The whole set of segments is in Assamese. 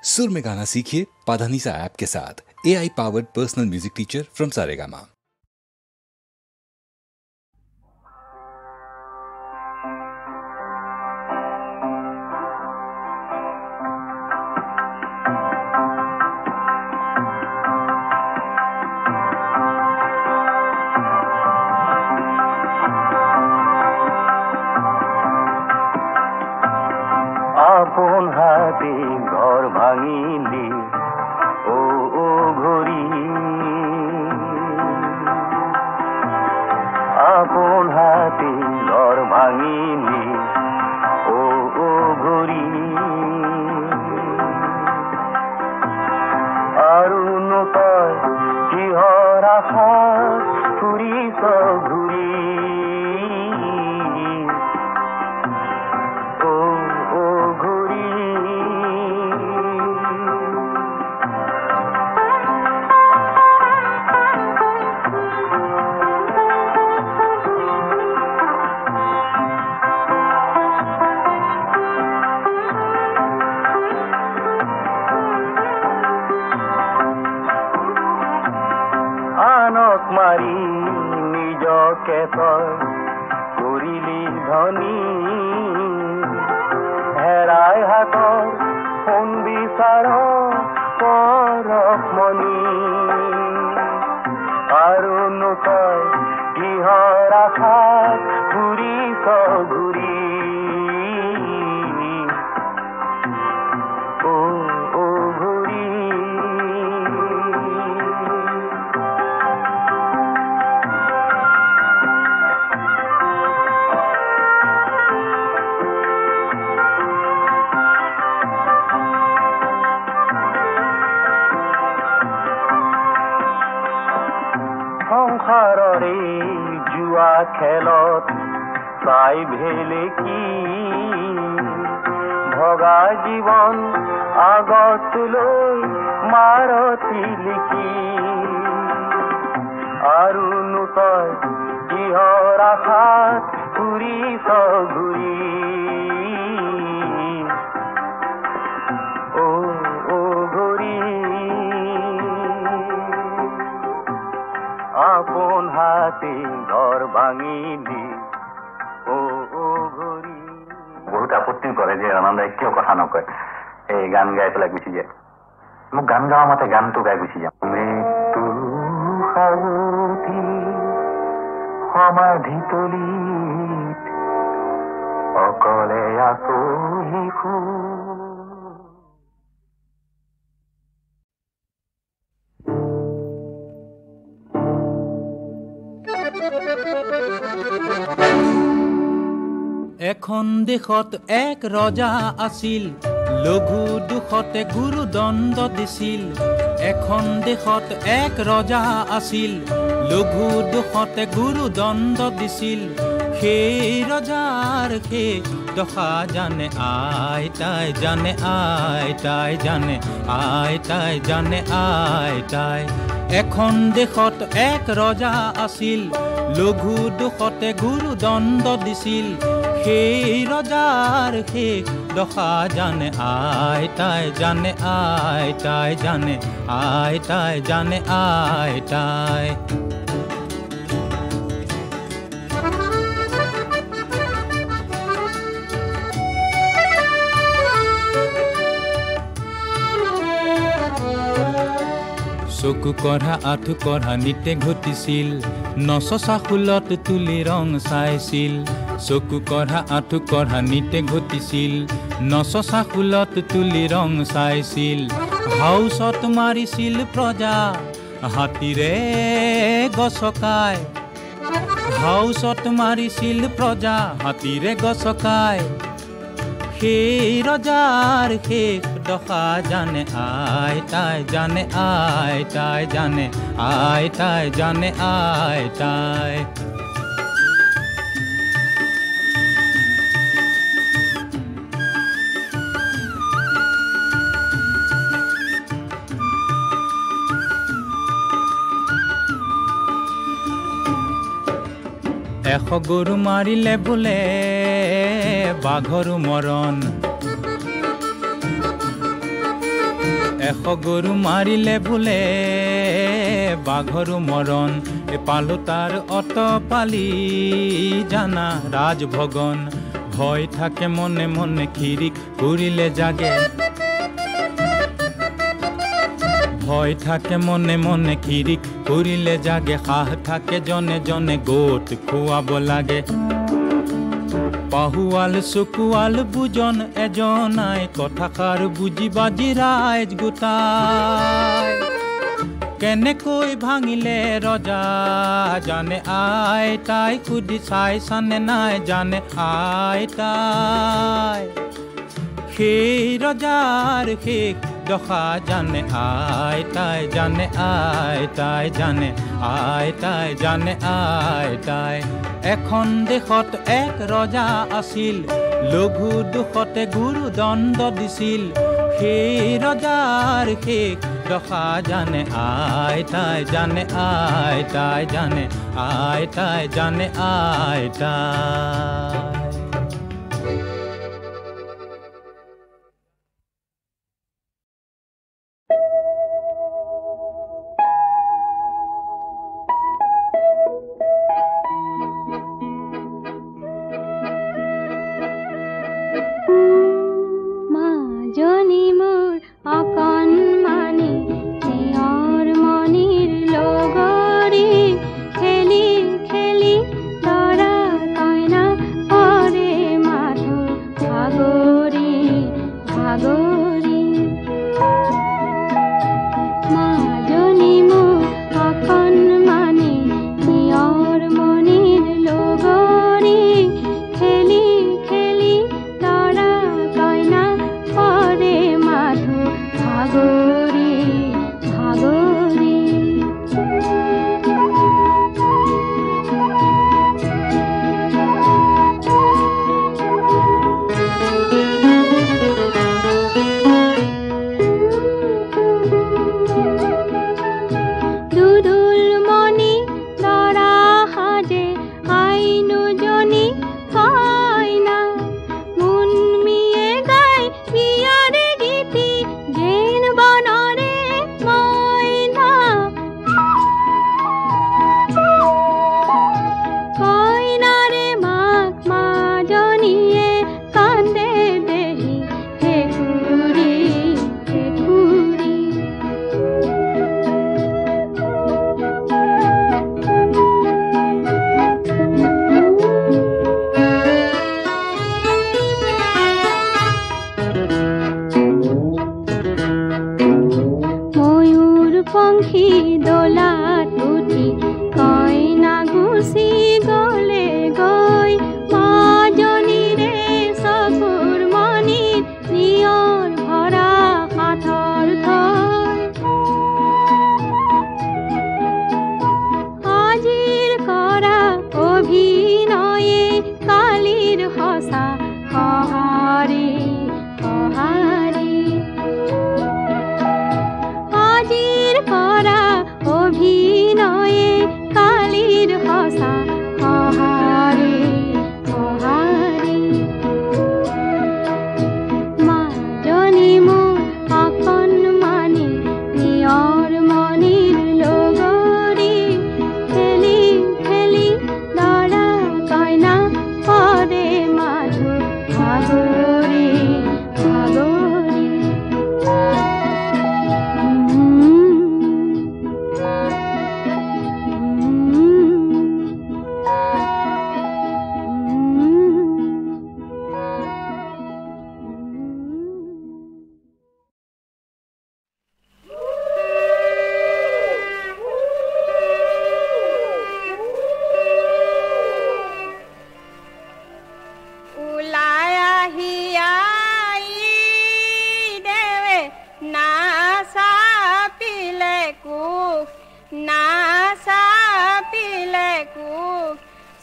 सुर में गाना सीखिए पाधानीसा ऐप के साथ। AI powered personal music teacher from Saregama. আপন হাতে ঘর ভাঙিলি ও ও ঘড়ি, আপন হাতে ঘর ভাঙিলি ও ও ঘড়ি, আরুণ তয় কিহর আশা ফুৰিছ ঘূৰি, মাৰি নিজকে তই কৰিলি ধনী, হেৰাই হাতৰ সোণ বিচাৰ পৰশমণি, আৰুনো তই কিহৰ আশাত ঘূৰিছ ঘূৰি, সংসাৰৰে জুৱা খেলত চাই ভেলে কি, ভগা জীৱন আগত লৈ মাৰতি লিখি, আৰুনো তই কিহৰ আশাত ফুৰিছ ঘূৰি, আপন হাতে ঘৰ ভাঙিলি ও ও ঘড়ি। বহুত আপত্তি কৰে যে আনন্দাই কিয় কথা নকয়, এই গান গাই পেলাই গুচি যায়। মোক গান গাওঁ মাতে গানটো গাই গুচি যাম। মৃত্যু সাৰথি সমাধি তলিত অকলে আছো শিশু, এখন দেশত এক ৰজা আছিল, লঘু দুখতে গুৰুদণ্ড দিছিল। এখন দেশত এক ৰজা আছিল, লঘু দুখতে গুৰুদণ্ড দিছিল। সেই ৰজাৰ শেষ দশা জানে আইতাই জানে, আইতাই জানে, আইতাই জানে, আইতাই। এখন দেশত এক ৰজা আছিল, লঘু দুখতে গুৰুদণ্ড দিছিল। সেই ৰজাৰ শেষ দশা জানে আইতাই জানে, আইতাই জানে, আইতাই জানে, আইতাই। চকু কঢ়া আঁঠু কঢ়া নিতে ঘটিছিল, নচচা ফুলত তুলি ৰং চাইছিল। চকু কঢ়া আঁঠু কঢ়া নিতে ঘটিছিল, নচচা ফুলত তুলি ৰং চাইছিল। হাউচত মাৰিছিল প্ৰজা হাতীৰে গছকাই, হাউচত মাৰিছিল প্ৰজা হাতীৰে গছকাই। সেই ৰজাৰ শেষ দশা জানে আইতাই জানে, আইতাই জানে, আইতাই জানে, আইতাই। এশ গৰু মাৰিলে বোলে বাঘৰো মৰণ, এশ গৰু মাৰিলে বোলে বাঘৰু মৰণ পালো তাৰ অত পালি জানা ৰাজভগন ভয় থাকে মনে মনে খিৰিক কৰিলে জাগে ভয় থাকে মনে মনে খিৰিক কৰিলে জাগে সাহ থাকে জনে জনে গোট খুৱাব লাগে পাহুৱাল চকুৱাল বুজন এজনাই কথাষাৰ বুজি বাজি ৰাইজ গোটাই কেনেকৈ ভাঙিলে ৰজা জানে আইতাই সুধি চাই চানে নাই জানে আইতাই সেই ৰজাৰ শেষ দশা জানে আইতাই জানে আইতাই জানে আইতাই জানে আইতাই এখন দেশত এক ৰজা আছিল লঘু দুখতে গুৰু দণ্ড দিছিল সেই ৰজাৰ শেষ দশা জানে আইতাই জানে আইতাই জানে আইতাই জানে আইতাই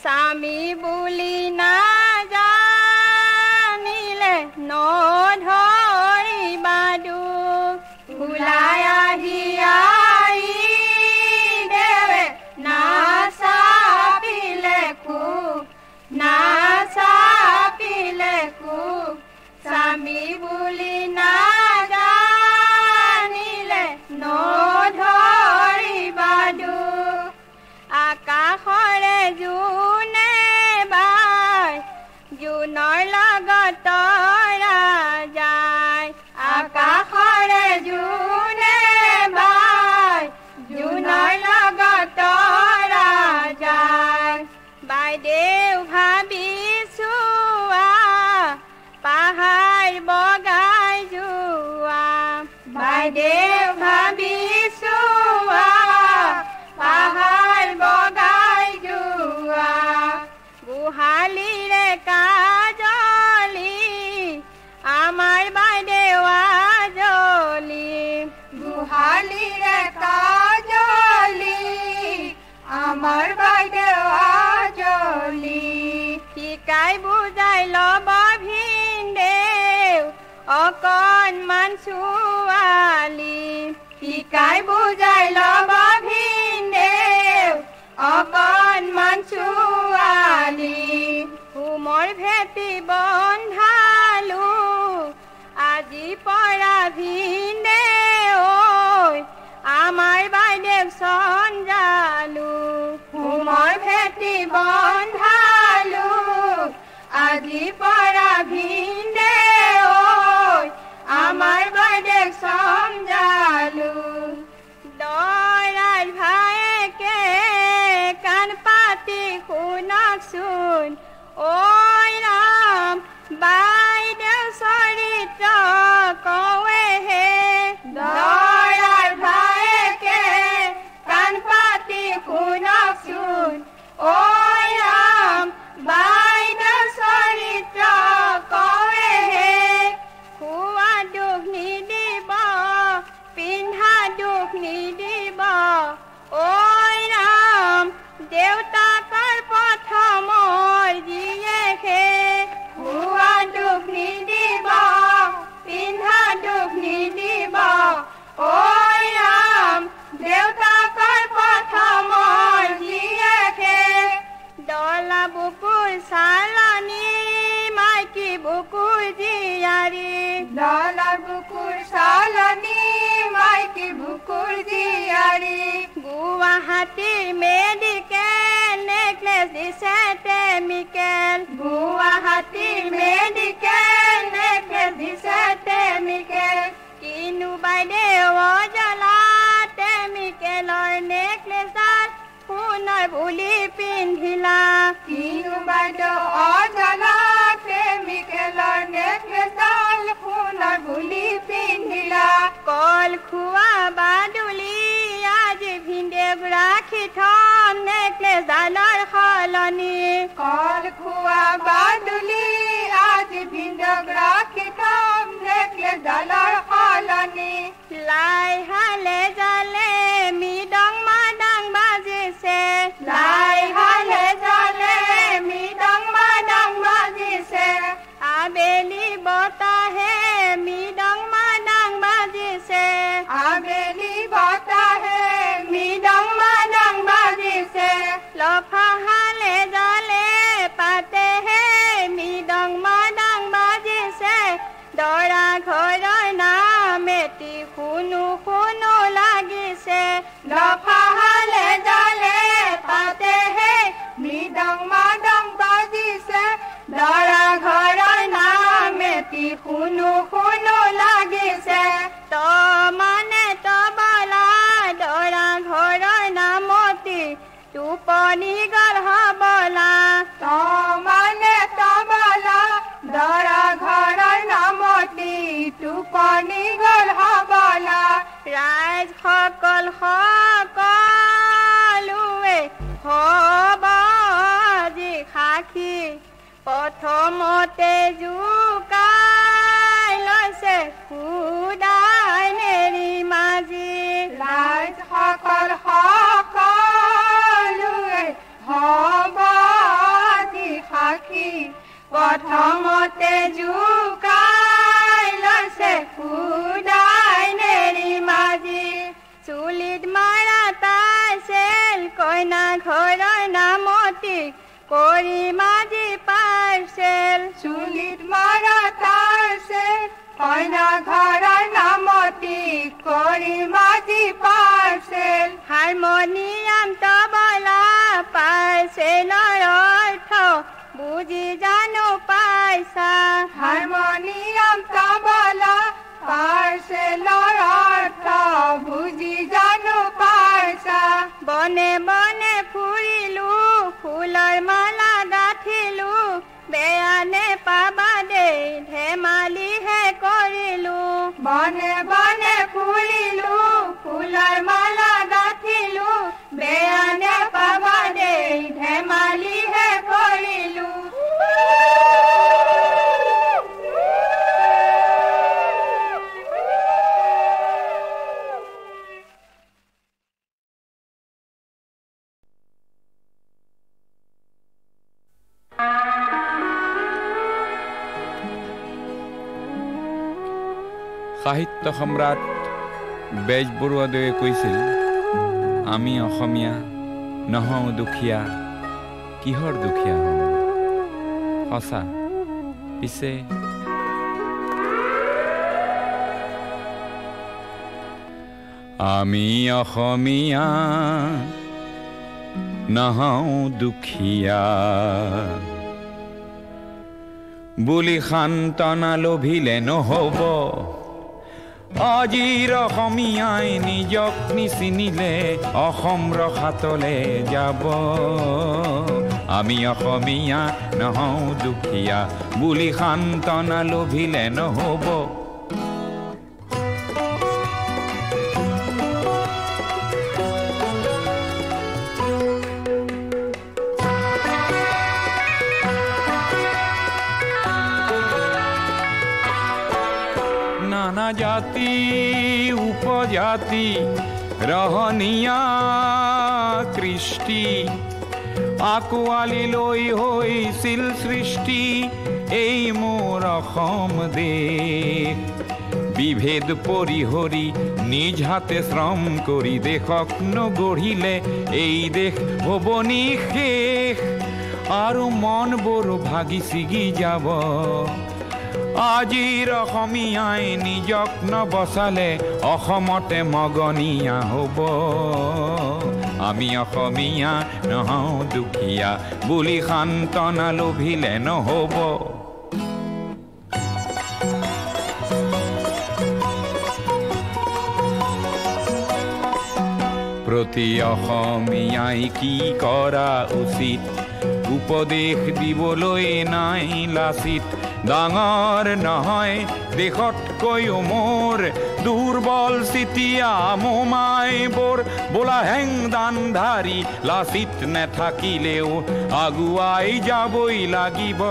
স্বামী বুলি না জানিলে নধৰিবা দুখ ওলাই আহি আই দেৱে না চাপিলে খুব না চাপিলে খুব স্বামী বুলি না জানি জুনে বাই জুনৰ লগত তৰা যায় বাইদেউ ভাবিছো পাহাৰ বগাই যোৱা বাইদেউ ভাবিছো পাহাৰ বগাই যোৱা গোহালিৰে কাজলি আমাৰ বাইদেউ আজলি গোহালিৰে কাজলি আমাৰ বাইদেউ আজলি শিকাই বুজাই ল'ব ভিনদেউ অকণমান ছোৱালী শিকাই বুজাই ল'ব ভিনদেউ অকণমান ছোৱালী হোমৰ ভেটি বন্ধালো আজি পৰা ভিনদেউ আমাৰ বাইদেউ চঞ্জালো হোমৰ ভেটি বন্ধালো আজি পৰা ভিনদেউ আমাৰ বাইদেউ চঞ্জালো দৰাৰ ভায়েকে কাণ পাতি শুনকচোন ঐ ৰাম বাইদেউ চৰিত্ৰ কৱেহে দৰাৰ ভায়েকে কাণ পাতি শুনকচোন ঐ ৰাম বাইদেউ চৰিত্ৰ কৱেহে খোৱা দুখ নিদিব পিন্ধা দুখ নিদিব ঐ ৰাম দেউতাকৰ প্ৰথমৰ জীয়েকে খোৱা দুখ নিদিব পিন্ধা দুখ নিদিব ঐ ৰাম দেউতাকৰ প্ৰথমৰ জীয়েকে ডলা বুকুৰ চালনী মাইকী বুকুৰ জীয়াৰী ডলা বুকুৰ চালনী মাইকী বুকুৰ জীয়াৰী গুৱাহাটীৰ মেডিকেল নেকলেছ দিছে টেমিকেল গুৱাহাটীৰ মেডিকেল নেকলেছ দিছে টেমিকেল কিনো বাইদেউ অজলা টেমিকেলৰ নেকলেছডাল সোণৰ বুলি পিন্ধিলা কিনো বাইদেউ অজলা টেমিকেলৰ নেকলেছডাল সোণৰ বুলি পিন্ধিলা কল খোৱা বাদুলি আজি ভিনদেউক ৰাখি থম নেকলেছডালৰ সলনি কল খোৱা বাদুলি আজি ভিনদেউক ৰাখি থম নেকলেছডালৰ সলনি লাই হালে জালে মৃদং মাদং বাজিছে লাই হালে জালে মৃদং মাদং বাজিছে আবেলি বতাহে মৃদং মাদং বাজিছে আবেলি বতাহে মৃদং মাদং বাজিছে লফা হালে জালে পাতেহে মৃদং মাদং বাজিছে দৰা ঘৰৰ নাম এটি শুনো শুনো লাগিছে লফা হালে জালে পাতেহে মৃদং মাদং বাজিছে দৰা ঘৰৰ নাম এটি শুনো শুনো লাগিছে মানে তবলা দৰা ঘৰৰ নামতি টোপনি গল হবলা মানে তবলা দৰা ঘৰৰ নামতি টোপনি গল হবলা ৰাইজ সকলোৱে হব যি সাক্ষী প্ৰথমতে জোকাই লৈছে খুদাই নেৰি মাজি ৰাইজ সকলোৱে হব যি সাক্ষী প্ৰথমতে জোকাই লৈছে খুদাই নেৰি মাজি চুলিত মাৰা তাইছিল কইনা ঘৰৰ নামতি কৰি মাজি পাইছিল চুলিত মাৰা তাইছিল কইনা ঘৰৰ নামতি কৰি মাজি পাইছিল হাৰমনিয়াম তবলা পাইছিলৰ অৰ্থ বুজি জানো পাইছা হাৰমনিয়াম তবলা পাইছিলৰ বনে ফুলিলো ফুলৰ মালা গাঁঠিলো বেয়ানে পাবা দেই ধেমালিহে কৰিলো সাহিত্য সম্ৰাট বেজবৰুৱাদেৱে কৈছিল আমি অসমীয়া নহওঁ দুখীয়া কিহৰ দুখীয়া হওঁ সঁচা পিছে আমি অসমীয়া নহওঁ দুখীয়া বুলি সান্তনা লভিলে নহ'ব আজিৰ অসমীয়াই নিজক নিচিনিলে অসম ৰখাতলে যাব আমি অসমীয়া নহওঁ দুখীয়া বুলি সান্তনা লভিলে নহ'ব নানা জাতি উপজাতি ৰহনীয়া কৃষ্টি আকোৱালি লৈ হৈছিল সৃষ্টি এই মোৰ অসম দেশ বিভেদ পৰিহৰি নিজ হাতে শ্ৰম কৰি দেশক নগঢ়িলে এই দেশ হ'ব নিশেষ আৰু মনবোৰ ভাগি ছিগি যাব আজিৰ অসমীয়াই নিজক নবচালে অসমতে মগনীয়া হ'ব আমি অসমীয়া নহওঁ দুখীয়া বুলি সান্তনা লভিলে নহ'ব প্ৰতি অসমীয়াই কি কৰা উচিত উপদেশ দিবলৈ নাই লাচিত ডাঙৰ নহয় দেশতকৈও মোৰ দুৰ্বল চিতিয়া মোমাইবোৰ বোলা হেংদান ধাৰি লাচিত নেথাকিলেও আগুৱাই যাবই লাগিব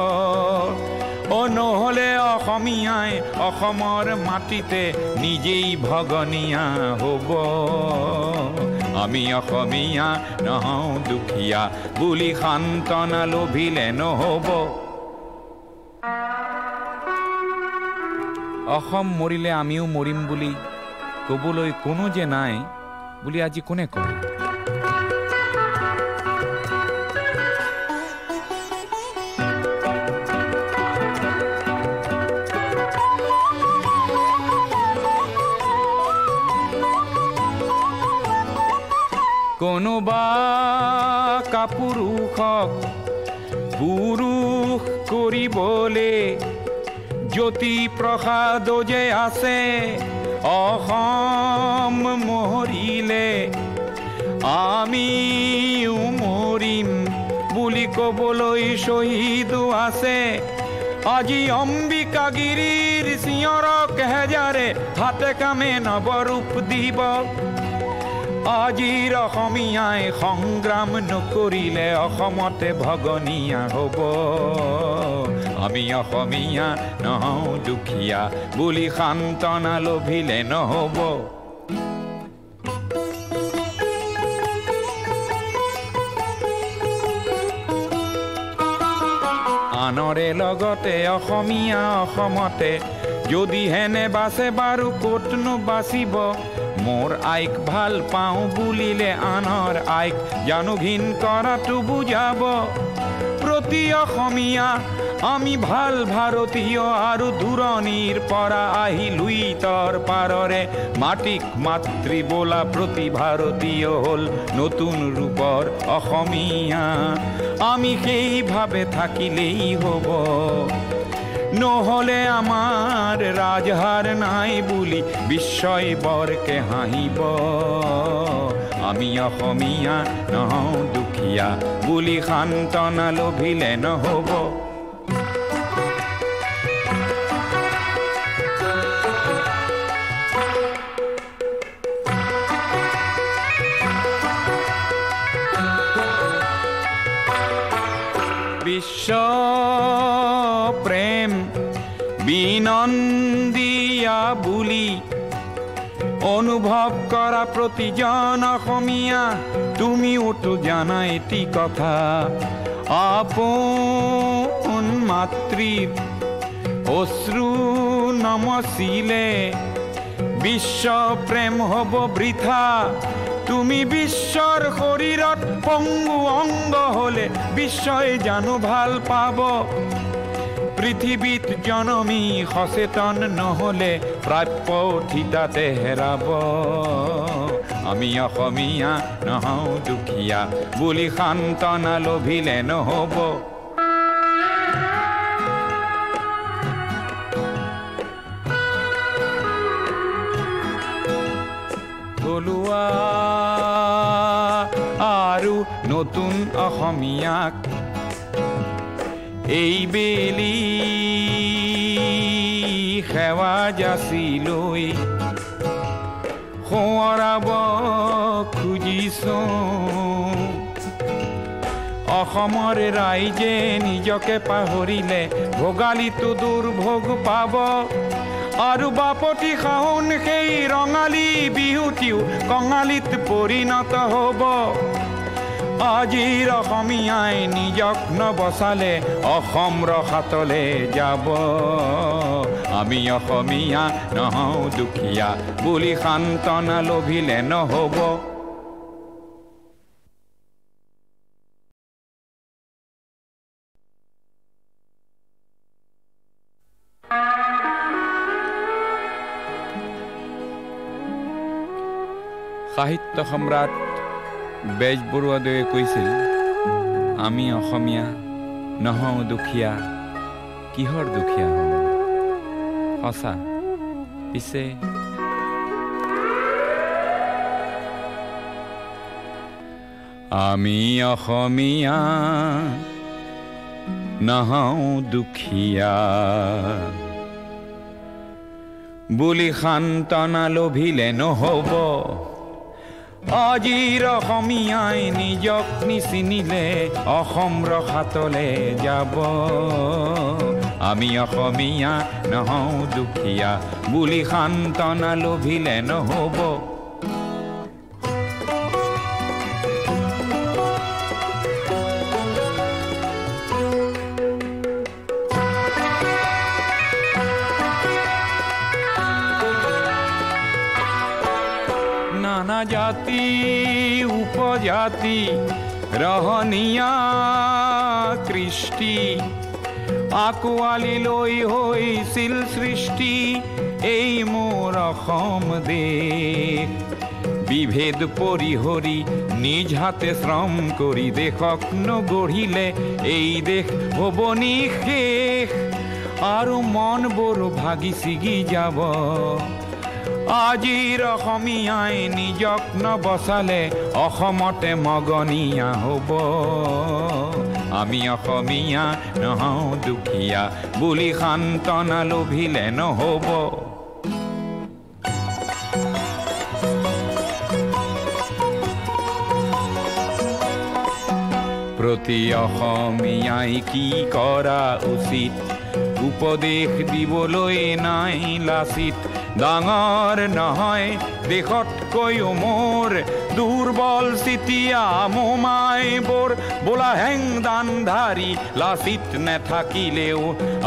নহ'লে অসমীয়াই অসমৰ মাটিতে নিজেই ভগনীয়া হ'ব আমি অসমীয়া নহওঁ দুখীয়া বুলি সান্তনা লভিলে নহ'ব অসম মৰিলে আমিও মৰিম বুলি ক'বলৈ কোনো যে নাই বুলি আজি কোনে কয় কোনোবা কাপুৰুষক পুৰুষ কৰিবলে জ্যোতি প্ৰসাদ যে আছে অসম মৰিলে আমিও মৰিম বুলি ক'বলৈ শ্বহীদো আছে আজি অম্বিকাগিৰিৰ চিঞৰক হেজাৰে হাতে কামে নৱৰূপ দিব আজিৰ অসমীয়াই সংগ্ৰাম নকৰিলে অসমতে ভগনীয়া হ'ব আমি অসমীয়া নহওঁ দুখীয়া বুলি সান্তনা লভিলে নহ'ব আনৰে লগতে অসমীয়া অসমতে যদি হেনে বাছে বাৰু ক'তনো বাচিব মোৰ আইক ভাল পাওঁ বুলিলে আনৰ আইক জানো ঘিণ কৰাটো বুজাব প্ৰতি অসমীয়া আমি ভাল ভাৰতীয় আৰু দূৰণিৰ পৰা আহি লুইতৰ পাৰৰে মাটিক মাতৃ বোলা প্ৰতি ভাৰতীয় হ'ল নতুন ৰূপৰ অসমীয়া আমি সেইভাৱে থাকিলেই হ'ব নহ'লে আমাৰ ৰাজহাৰ নাই বুলি বিশ্বই বৰকে হাঁহিব আমি অসমীয়া নহওঁ দুখীয়া বুলি সান্তনা লভিলে নহ'ব বিশ্ব প্ৰেম বিনন্দিয়া বুলি অনুভৱ কৰা প্ৰতিজন অসমীয়া তুমিওতো জানা এটি কথা আপোন মাতৃৰ অশ্ৰু নমচিলে বিশ্ব প্ৰেম হ'ব বৃথা তুমি বিশ্বৰ শৰীৰত পংগু অংগ হলে বিশ্বই জানো ভাল পাব পৃথিৱীত জনমী সচেতন নহলে প্ৰাপ্য ঠিতাতে হেৰাব আমি অসমীয়া নহওঁ দুখীয়া বুলি সান্তনা লভিলে নহব থলুৱা আৰু নতুন অসমীয়াক এই বেলি সেৱা যাচি লৈ সোঁৱৰাব খুজিছো অসমৰ ৰাইজে নিজকে পাহৰিলে ভোগালীটো দুৰ্ভোগ পাব আৰু বাপতি খাওন সেই ৰঙালী বিহুটিও কঙালীত পৰিণত হ'ব আজিৰ অসমীয়াই নিজক নবচালে অসম ৰসাতলে যাব আমি অসমীয়া নহওঁ দুখীয়া বুলি সান্তনা লভিলে নহব সাহিত্য সম্ৰাট বেজবৰুৱাদেৱে কৈছিল আমি অসমীয়া নহওঁ দুখীয়া কিহৰ দুখীয়া হওঁ সঁচা পিছে আমি অসমীয়া নহওঁ দুখীয়া বুলি সান্তনা লভিলে নহব আজিৰ অসমীয়াই নিজক নিচিনিলে অসম ৰসাতলে যাব আমি অসমীয়া নহওঁ দুখীয়া বুলি সান্তনা লভিলে নহব নানা জাতি উপজাতি ৰহনীয়া কৃষ্টি আকোৱালি লৈ হৈছিল সৃষ্টি এই মোৰ অসম দেশ বিভেদ পৰিহৰি নিজ হাতে শ্ৰম কৰি দেশক নগঢ়িলে এই দেশ হ'ব নিশেষ আৰু মনবোৰ ভাগি ছিগি যাব আজিৰ অসমীয়াই নিজক নবচালে অসমতে মগনীয়া হ'ব আমি অসমীয়া নহওঁ দুখীয়া বুলি সান্তনা লভিলে নহব প্ৰতি অসমীয়াই কি কৰা উচিত উপদেশ দিবলৈ নাই লাচিত ডাঙৰ নহয় দেশতকৈও মোৰ দুৰ্বল চিতিয়া মোমাইবোৰ বোলা হেংদানধাৰী লাচিত নেথাকিলেও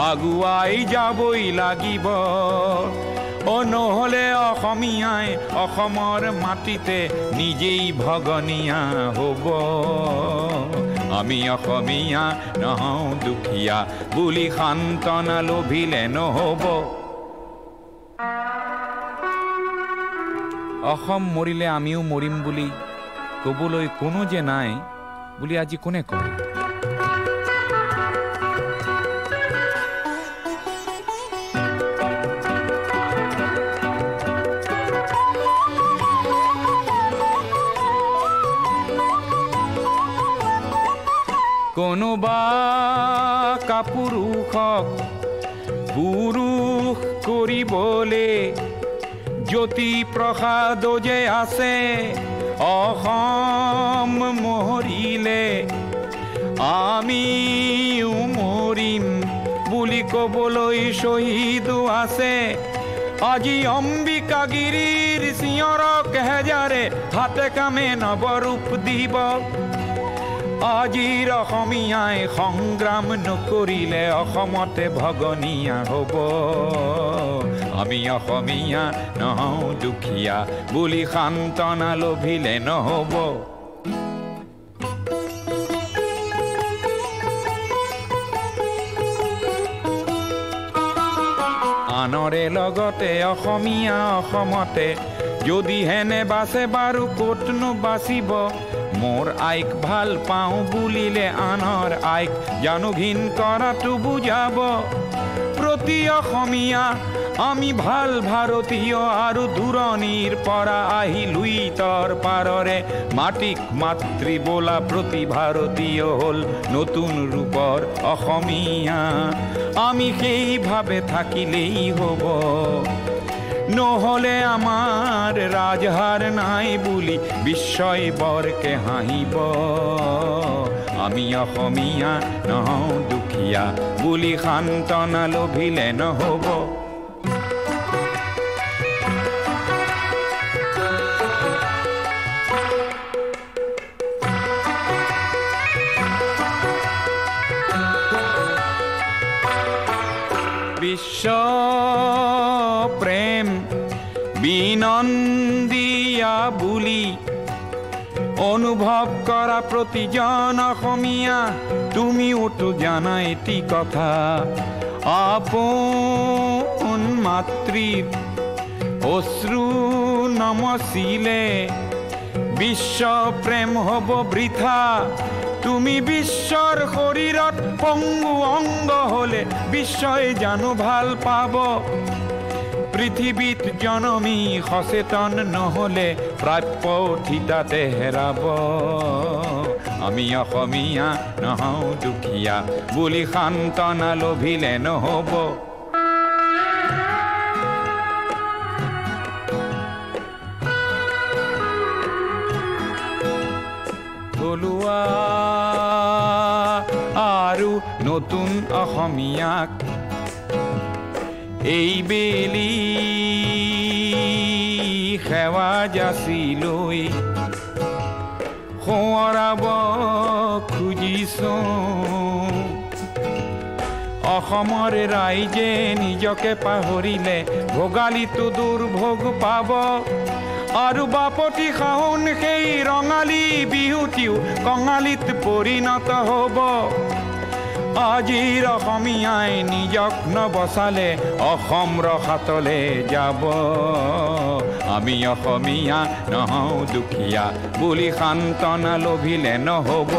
আগুৱাই যাবই লাগিব নহ'লে অসমীয়াই অসমৰ মাটিতে নিজেই ভগনীয়া হ'ব আমি অসমীয়া নহওঁ দুখীয়া বুলি সান্তনা লভিলে নহব অসম মৰিলে আমিও মৰিম বুলি ক'বলৈ কোনো যে নাই বুলি আজি কোনে কয় কোনোবা কাপুৰুষক পুৰুষ কৰিবলে জ্যোতি প্ৰসাদ যে আছে অসম মৰিলে আমিও মৰিম বুলি ক'বলৈ শ্বহীদো আছে আজি অম্বিকাগিৰিৰ চিঞৰক হেজাৰে হাতে কামে নৱৰূপ দিব আজিৰ অসমীয়াই সংগ্ৰাম নকৰিলে অসমতে ভগনীয়া হ'ব আমি অসমীয়া নহওঁ দুখীয়া বুলি সান্তনা লভিলে নহ'ব আনৰে লগতে অসমীয়া অসমতে যদি হেনে বাছে বাৰু ক'তনো বাচিব মোৰ আইক ভাল পাওঁ বুলিলে আনৰ আইক জানো ঘিণ কৰাটো বুজাব প্ৰতি অসমীয়া আমি ভাল ভাৰতীয় আৰু দূৰণিৰ পৰা আহিলোঁ ইতৰ পাৰৰে মাটিক মাতৃ বোলা প্ৰতি ভাৰতীয় হ'ল নতুন ৰূপৰ অসমীয়া আমি সেইভাৱে থাকিলেই হ'ব নহ'লে আমাৰ ৰাজহাৰ নাই বুলি বিশ্বই বৰকে হাঁহিব আমি অসমীয়া নহওঁ দুখীয়া বুলি সান্তনা লভিলে নহ'ব বিশ্ব প্ৰেম বিনন্দিয়া বুলি অনুভৱ কৰা প্ৰতিজন অসমীয়া তুমিওতো জানা এটি কথা আপোন মাতৃৰ অশ্ৰু নমচিলে বিশ্ব প্ৰেম হ'ব বৃথা তুমি বিশ্বৰ শৰীৰত পংগু অংগ হলে বিশ্বই জানো ভাল পাব পৃথিৱীত জনমী সচেতন নহলে প্ৰাপ্য থিতাতে হেৰাব আমি অসমীয়া নহওঁ দুখীয়া বুলি সান্তনা লভিলে নহ'ব থলুৱা আৰু নতুন অসমীয়াক এই বেলি সেৱা যাচিলৈ সোঁৱৰাব খুজিছোঁ অসমৰ ৰাইজে নিজকে পাহৰিলে ভোগালীটো দুৰ্ভোগ পাব আৰু বাপতি শাওন সেই ৰঙালী বিহুটিও কঙালীত পৰিণত হ'ব আজিৰ অসমীয়াই নিজক নবচালে অসম ৰসাতলে যাব আমি অসমীয়া নহওঁ দুখীয়া বুলি সান্তনা লভিলে নহ'ব